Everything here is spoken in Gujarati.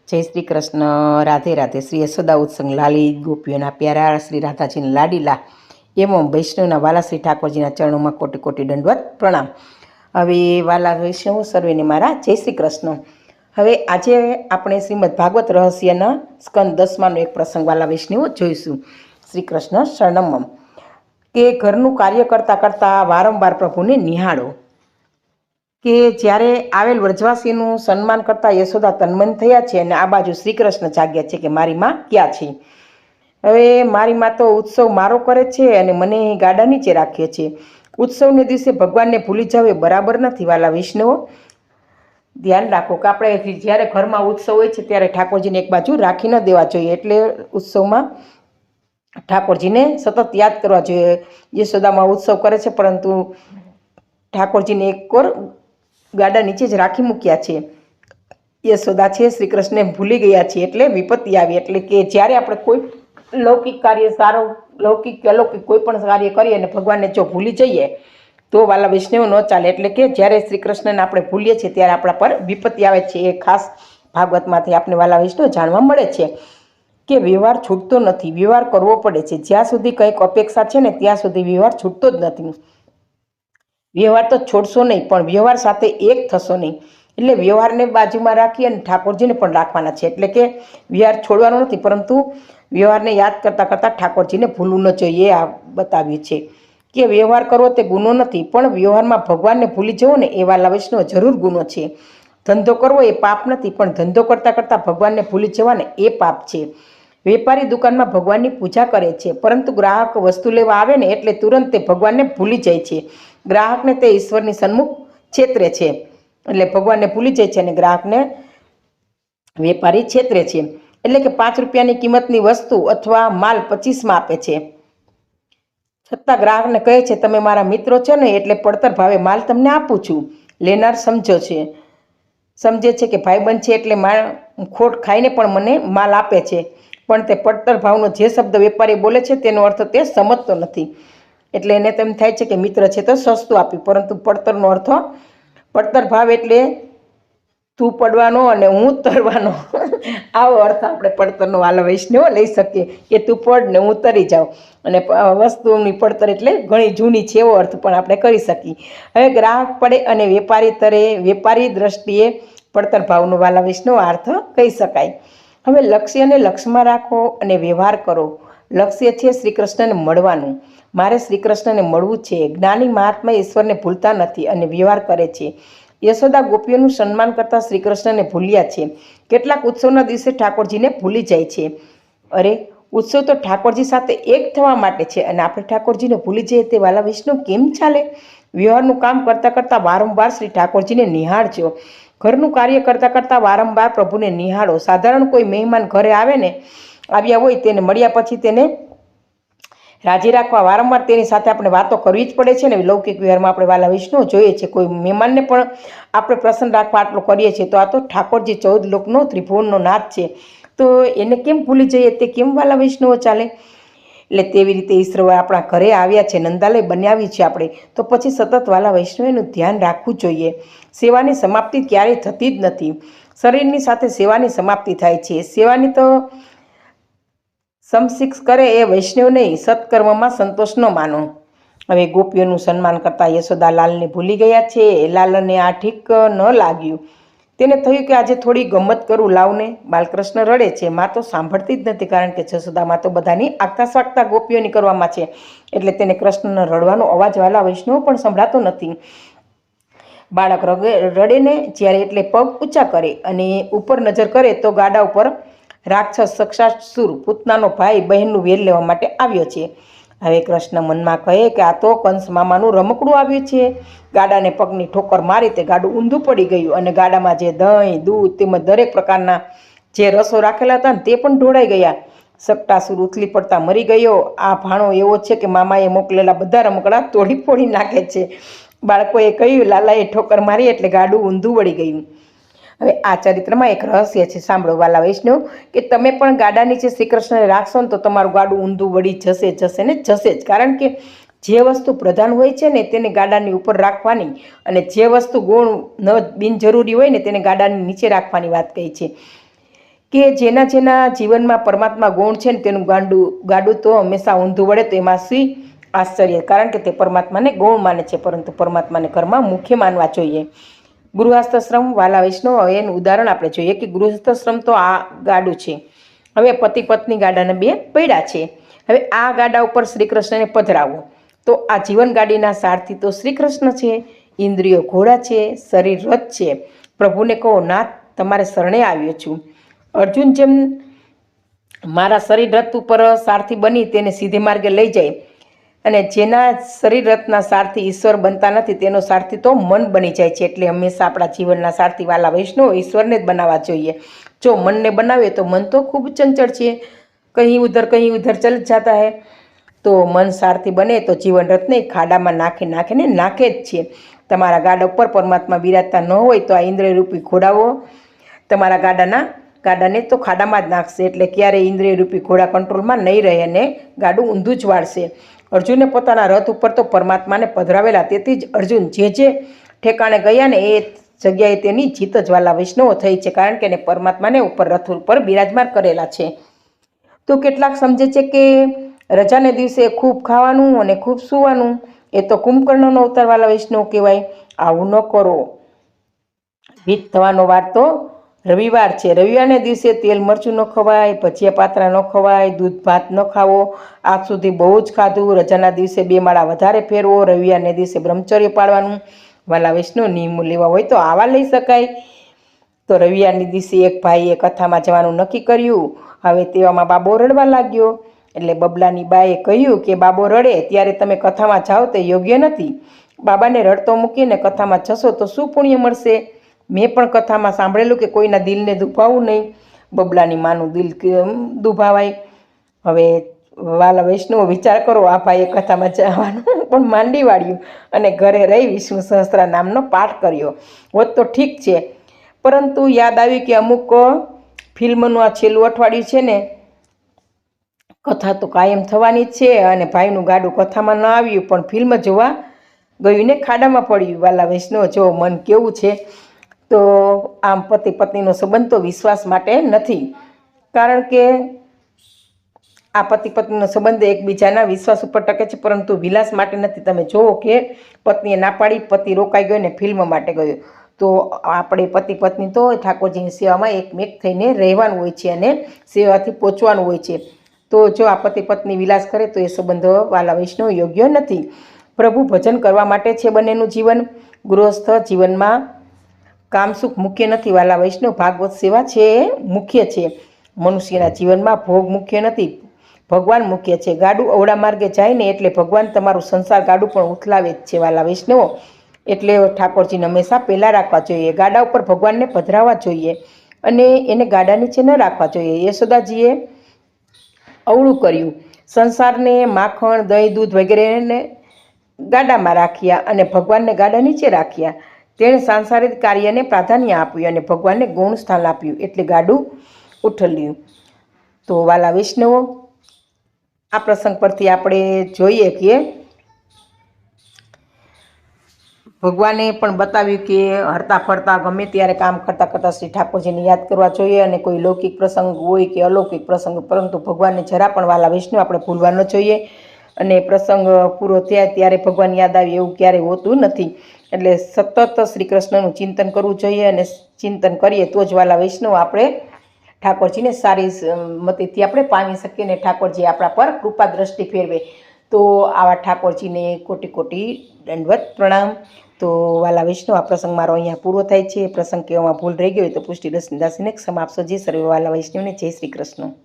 જય શ્રી કૃષ્ણ, રાધે રાધે. શ્રી યશોદા ઉત્સંગ લાલી ગોપીઓના પ્યારા શ્રી રાધાજીના લાડીલા એવં વૈષ્ણવના વાલા શ્રી ઠાકોરજીના ચરણોમાં કોટી કોટી દંડવત પ્રણામ. હવે વાલા વૈષ્ણવ સર્વેને મારા જય શ્રી કૃષ્ણ. હવે આજે આપણે શ્રીમદ ભાગવત રહસ્યના સ્કંદ 10નો એક પ્રસંગ વાલા વૈષ્ણવો જોઈશું. શ્રી કૃષ્ણ શરણમમ કે ઘરનું કાર્ય કરતાં કરતાં વારંવાર પ્રભુને નિહાળો. કે જ્યારે આવેલ વ્રજવાસીનું સન્માન કરતા યશોદા તન્મન થયા છે અને આ બાજુ શ્રી કૃષ્ણ જાગ્યા છે કે મારી માં ક્યાં છે. હવે મારી માં તો ઉત્સવ મારો કરે છે અને મને ગાડા નીચે રાખીએ છે. ઉત્સવને દિવસે ભગવાનને ભૂલી જાવ એ બરાબર નથી વાલા વૈષ્ણવો. ધ્યાન રાખો કે આપણે જ્યારે ઘરમાં ઉત્સવ હોય છે ત્યારે ઠાકોરજીને એક બાજુ રાખી ન દેવા જોઈએ. એટલે ઉત્સવમાં ઠાકોરજીને સતત યાદ કરવા જોઈએ. યશોદામાં ઉત્સવ કરે છે પરંતુ ઠાકોરજીને એક કોર ગાડા નીચે જ રાખી મૂક્યા છે. યશોદા છે શ્રી કૃષ્ણને ભૂલી ગયા છે એટલે વિપત્તિ આવી. એટલે કે જ્યારે આપણે કોઈ લૌકિક કાર્ય સારું લૌકિક કે અલૌકિક કોઈ પણ કાર્ય કરીએ અને ભગવાનને જો ભૂલી જઈએ તો વાલા વૈષ્ણવ ન ચાલે. એટલે કે જ્યારે શ્રી કૃષ્ણને આપણે ભૂલીએ છીએ ત્યારે આપણા પર વિપત્તિ આવે છે. એ ખાસ ભાગવતમાંથી આપણે વાલા વૈષ્ણવ જાણવા મળે છે કે વ્યવહાર છૂટતો નથી, વ્યવહાર કરવો પડે છે. જ્યાં સુધી કંઈક અપેક્ષા છે ને ત્યાં સુધી વ્યવહાર છૂટતો જ નથી. વ્યવહાર તો છોડશો નહીં પણ વ્યવહાર સાથે એક થશો નહીં. એટલે વ્યવહારને બાજુમાં રાખી અને ઠાકોરજીને પણ રાખવાના છે. એટલે કે વ્યવહાર છોડવાનો નથી પરંતુ વ્યવહારને યાદ કરતાં કરતાં ઠાકોરજીને ભૂલવું ન જોઈએ. આ બતાવ્યું છે કે વ્યવહાર કરવો તે ગુનો નથી પણ વ્યવહારમાં ભગવાનને ભૂલી જવો ને એ વાલા વૈષ્ણવ જરૂર ગુનો છે. ધંધો કરવો એ પાપ નથી પણ ધંધો કરતાં કરતાં ભગવાનને ભૂલી જવાને એ પાપ છે. વેપારી દુકાનમાં ભગવાનની પૂજા કરે છે પરંતુ ગ્રાહક વસ્તુ લેવા આવે ને એટલે તુરંત તે ભગવાનને ભૂલી જાય છે. ગ્રાહકને તે ઈશ્વરની સન્મુખ છેતરે છે. એટલે ભગવાનને ભૂલી જાય છે અને ગ્રાહકને વેપારી છેતરે છે. એટલે કે 5 રૂપિયાની કિંમતની વસ્તુ અથવા માલ 25માં આપે છે છતાં ગ્રાહકને કહે છે તમે મારા મિત્રો છો ને એટલે પડતર ભાવે માલ તમને આપું છું. લેનાર સમજે છે કે ભાઈબંધ છે એટલે ખોટ ખાઈને પણ મને માલ આપે છે. પણ તે પડતર ભાવનો જે શબ્દ વેપારી બોલે છે તેનો અર્થ તે સમજતો નથી. એટલે એને તેમ થાય છે કે મિત્ર છે તો સસ્તું આપ્યું પરંતુ પડતરનો અર્થ પડતર ભાવ એટલે તું પડવાનો અને હું તરવાનો. આવો અર્થ આપણે પડતરનો વાલા વૈષ્ણવ લઈ શકીએ કે તું પડ ને હું તરી જાઉં. અને વસ્તુની પડતર એટલે ઘણી જૂની છે એવો અર્થ પણ આપણે કરી શકીએ. હવે ગ્રાહક પડે અને વેપારી તરે, વેપારી દ્રષ્ટિએ પડતર ભાવનો વાલા વૈષ્ણવ અર્થ કહી શકાય. હવે લક્ષ્યને લક્ષ્યમાં રાખો અને વ્યવહાર કરો. લક્ષ્ય છે શ્રી કૃષ્ણને મળવાનું. મારે શ્રી કૃષ્ણને મળવું છે. જ્ઞાની મહાત્મા ઈશ્વરને ભૂલતા નથી અને વ્યવહાર કરે છે. યશોદા ગોપીઓનું સન્માન કરતા શ્રી કૃષ્ણને ભૂલ્યા છે. કેટલાક ઉત્સવના દિવસે ઠાકોરજીને ભૂલી જાય છે. અરે ઉત્સવ તો ઠાકોરજી સાથે એક થવા માટે છે અને આપણે ઠાકોરજીને ભૂલી જઈએ તે વાલા વિષ્ણુ કેમ ચાલે. વ્યવહારનું કામ કરતાં કરતાં વારંવાર શ્રી ઠાકોરજીને નિહાળજો. ઘરનું કાર્ય કરતાં કરતાં વારંવાર પ્રભુને નિહાળો. સાધારણ કોઈ મહેમાન ઘરે આવ્યા હોય તેને મળ્યા પછી તેને રાજી રાખવા વારંવાર તેની સાથે આપણે વાતો કરવી જ પડે છે ને. લૌકિક વ્યવહારમાં આપણે વાલા વિષ્ણુ જોઈએ છે. કોઈ મહેમાનને પણ આપણે પ્રસન્ન રાખવા આટલું કરીએ છીએ તો આ તો ઠાકોરજી 14 લોકનો ત્રિભુવનનો નાથ છે તો એને કેમ ભૂલી જઈએ તે કેમ વાલા વૈષ્ણવો ચાલે. એટલે તેવી રીતે ઈશ્વર આપણા ઘરે આવ્યા છે, નંદાલય બનાવ્યું છે આપણે તો પછી સતત વાલા વૈષ્ણવનું ધ્યાન રાખવું જોઈએ. સેવાની સમાપ્તિ ક્યારેય થતી જ નથી. શરીરની સાથે સેવાની સમાપ્તિ થાય છે. સેવાની તો સમશિક્ષ કરે એ વૈષ્ણવ નહીં. સત્કર્મમાં સંતોષ ન માનો. હવે ગોપીઓનું સન્માન કરતા યશોદા લાલને ભૂલી ગયા છે. લાલને આ ઠીક ન લાગ્યું. તેને થયું કે આજે થોડી ગમત કરું લાવને. બાલકૃષ્ણ રડે છે. માં તો સાંભળતી જ નથી કારણ કે યશોદામાં તો બધાની આગતા સ્વાગતા ગોપીઓની કરવામાં છે એટલે તેને કૃષ્ણનો રડવાનો અવાજ વાલા વૈષ્ણવ પણ સંભળાતો નથી. બાળક રડે ને જ્યારે એટલે પગ ઊંચા કરે અને ઉપર નજર કરે તો ગાડા ઉપર રાક્ષસ સક્ષાસુર પૂતનાનો ભાઈ બહેનનું વેર લેવા માટે આવ્યો છે. હવે કૃષ્ણ મનમાં કહે કે આ તો કંસ મામાનું રમકડું આવ્યું છે. ગાડાને પગની ઠોકર મારી તે ગાડું ઊંધું પડી ગયું અને ગાડામાં જે દહીં, દૂધ તેમજ દરેક પ્રકારના જે રસો રાખેલા હતા ને તે પણ ઢોળાઈ ગયા. સકટાસુર ઉથલી પડતા મરી ગયો. આ ભાણો એવો છે કે મામાએ મોકલેલા બધા રમકડા તોડી ફોડી નાખે છે. બાળકોએ કહ્યું લાલાએ ઠોકર મારી એટલે ગાડું ઊંધું વળી ગયું. હવે આ ચરિત્રમાં એક રહસ્ય છે. સાંભળો વાલા વૈષ્ણવ કે તમે પણ ગાડા નીચે શ્રી કૃષ્ણને રાખશો ને તો તમારું ગાડું ઊંધું વળી જશે ને જશે જ. કારણ કે જે વસ્તુ પ્રધાન હોય છે ને તેને ગાડાની ઉપર રાખવાની અને જે વસ્તુ ગુણ ન બિનજરૂરી હોય ને તેને ગાડાની નીચે રાખવાની વાત કહી છે. કે જેના જેના જીવનમાં પરમાત્મા ગુણ છે ને તેનું ગાડું તો હંમેશા ઊંધું વળે તો એમાં શી આશ્ચર્ય, કારણ કે તે પરમાત્માને ગૌણ માને છે, પરંતુ પરમાત્માને ઘરમાં મુખ્ય માનવા જોઈએ. ગૃહસ્થશ્રમ વાલા વૈષ્ણવ, હવે એનું ઉદાહરણ આપણે જોઈએ કે ગૃહસ્થશ્રમ તો આ ગાડું છે. હવે પતિ પત્ની ગાડાના બે પૈડા છે. હવે આ ગાડા ઉપર શ્રી કૃષ્ણને પધરાવો તો આ જીવન ગાડીના સારથી તો શ્રી કૃષ્ણ છે, ઇન્દ્રિયો ઘોડા છે, શરીર રથ છે. પ્રભુને કહો, નાથ તમારે શરણે આવ્યો છું. અર્જુન જેમ મારા શરીર રથ ઉપર સારથી બની તેને સીધે માર્ગે લઈ જાય, અને જેના શરીર રથના સારથી ઈશ્વર બનતા નથી તેનો સારથી તો મન બની જાય છે. એટલે હંમેશા આપણા જીવનના સારથી વાલા વૈષ્ણવ ઈશ્વરને જ બનાવવા જોઈએ. જો મનને બનાવે તો મન તો ખૂબ ચંચળ છે, કहीं ઉધર ચલ જાતા હૈ. તો મન સારથી બને તો જીવન રથને ખાડામાં નાખે જ છે. તમારા ગાડા ઉપર પરમાત્મા બિરાજતા ન હોય તો આ ઇન્દ્રિયરૂપી ઘોડાઓ તમારા ગાડાને તો ખાડામાં જ નાખશે. એટલે ક્યારેય ઇન્દ્રિયરૂપી ઘોડા કંટ્રોલમાં નહીં રહે અને ગાડું ઊંધું જ વાળશે. અર્જુને પોતાના રથ ઉપર તો પરમાત્માને પધરાવેલા, તેથી જ અર્જુન જે ઠેકાણે ગયા ને એ જગ્યાએ તેની જીત જ વાલા વૈષ્ણવો થઈ છે, કારણ કે એને પરમાત્માને ઉપર રથ ઉપર બિરાજમાન કરેલા છે. તો કેટલાક સમજે છે કે રજાને દિવસે ખૂબ ખાવાનું અને ખૂબ સૂવાનું એ તો કુંભકર્ણનો અવતાર વાલા વૈષ્ણવ કહેવાય. આવું ન કરો. ભીત થવાનો વાર તો રવિવાર છે. રવિવારને દિવસે તેલ મરચું ન ખવાય, ભજીયા પાત્રા ન ખવાય, દૂધ ભાત ન ખાવો. આજ સુધી બહુ જ ખાધું. રજાના દિવસે 2 માળા વધારે ફેરવો. રવિવારને દિવસે બ્રહ્મચર્ય પાળવાનું. વાલા વૈષ્ણવ નિયમો લેવા હોય તો આવા લઈ શકાય. તો રવિવારની દિવસે એક ભાઈએ કથામાં જવાનું નક્કી કર્યું. હવે તેવામાં બાબો રડવા લાગ્યો. એટલે બબલાની બાએ કહ્યું કે બાબો રડે ત્યારે તમે કથામાં જાઓ તે યોગ્ય નથી. બાબાને રડતો મૂકીને કથામાં જશો તો શું પુણ્ય મળશે? મેં પણ કથામાં સાંભળેલું કે કોઈના દિલને દુભાવવું નહીં. બબલાની માનું દિલ દુભાવાય. હવે વાલા વૈષ્ણવ વિચાર કરો, આ ભાઈએ કથામાં જવાનું પણ માંડી વાળ્યું અને ઘરે રહી વિષ્ણુ સહસ્ત્ર નામનો પાઠ કર્યો હોત તો ઠીક છે. પરંતુ યાદ આવ્યું કે અમુક ફિલ્મનું આ છેલ્લું અઠવાડિયું છે ને, કથા તો કાયમ થવાની જ છે, અને ભાઈનું ગાડું કથામાં ન આવ્યું પણ ફિલ્મ જોવા ગયું ને ખાડામાં પડ્યું. વાલા વૈષ્ણવ, જો મન કેવું છે. તો આમ પતિ પત્નીનો સંબંધ તો વિશ્વાસ માટે નથી, કારણ કે આ પતિ પત્નીનો સંબંધ એકબીજાના વિશ્વાસ ઉપર ટકે છે, પરંતુ વિલાસ માટે નથી. તમે જુઓ કે પત્નીએ ના પાડી, પતિ રોકાઈ ગયો ને ફિલ્મ માટે ગયો. તો આપણે પતિ પત્ની તો ઠાકોરજીની સેવામાં એકમેક થઈને રહેવાનું હોય છે અને સેવાથી પહોંચવાનું હોય છે. તો જો આ પતિ પત્ની વિલાસ કરે તો એ સંબંધો વાલા વૈષ્ણવ યોગ્ય નથી. પ્રભુ ભજન કરવા માટે છે બંનેનું જીવન. ગૃહસ્થ જીવનમાં કામ સુખ મુખ્ય નથી. વાલા વૈષ્ણવ, ભાગવત સેવા છે એ મુખ્ય છે. મનુષ્યના જીવનમાં ભોગ મુખ્ય નથી, ભગવાન મુખ્ય છે. ગાડું અવળા માર્ગે જાય ને એટલે ભગવાન તમારું સંસાર ગાડું પણ ઉથલાવે જ છે. વાલા વૈષ્ણવો, એટલે ઠાકોરજીને હંમેશા પહેલાં રાખવા જોઈએ. ગાડા ઉપર ભગવાનને પધરાવવા જોઈએ અને એને ગાડા નીચે ન રાખવા જોઈએ. યશોદાજીએ અવળું કર્યું. સંસારને માખણ, દહીં, દૂધ વગેરેને ગાડામાં રાખ્યા અને ભગવાનને ગાડા નીચે રાખ્યા. તેણે સાંસારિક કાર્યને પ્રાધાન્ય આપ્યું અને ભગવાનને ગૌણ સ્થાન આપ્યું, એટલે ગાડું ઉઠલ્યું. તો વાલા વૈષ્ણવો, આ પ્રસંગ પરથી આપણે જોઈએ કે ભગવાને પણ બતાવ્યું કે હરતા ફરતા ગમે ત્યારે કામ કરતાં કરતાં શ્રી ઠાકોરજીને યાદ કરવા જોઈએ. અને કોઈ લૌકિક પ્રસંગ હોય કે અલૌકિક પ્રસંગ, પરંતુ ભગવાનને જરા પણ વાલા વૈષ્ણવ આપણે ભૂલવા ન જોઈએ. અને પ્રસંગ પૂરો થયા ત્યારે ભગવાન યાદ આવે એવું ક્યારેય હોતું નથી. એટલે સતત શ્રી કૃષ્ણનું ચિંતન કરવું જોઈએ, અને ચિંતન કરીએ તો જ વાલા વૈષ્ણવ આપણે ઠાકોરજીને સારી મતિથી આપણે પામી શકીએ અને ઠાકોરજી આપણા પર કૃપા દ્રષ્ટિ ફેરવે. તો આવા ઠાકોરજીને કોટી કોટી દંડવત પ્રણામ. તો વાલા વૈષ્ણવ, આ પ્રસંગ મારો અહીંયા પૂરો થાય છે. પ્રસંગ કહેવામાં ભૂલ રહી ગયો હોય તો પુષ્ટિ દાસીને ક્ષમા આપશો. જય સર્વે વાલા વૈષ્ણવને જય શ્રી કૃષ્ણ.